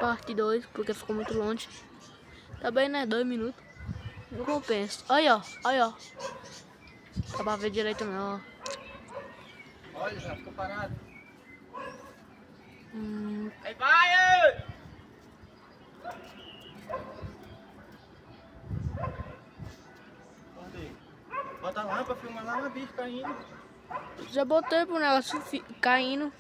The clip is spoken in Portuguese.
parte 2, porque ficou muito longe. Tá bem, né? 2 minutos. Não compensa. Aí, ó. Aí, ó. Dá pra ver direito não, ó. Olha, já ficou parado. Aí vai! Cadê? Bota lá pra filmar lá, bicho caindo. Já botei pro negócio caindo.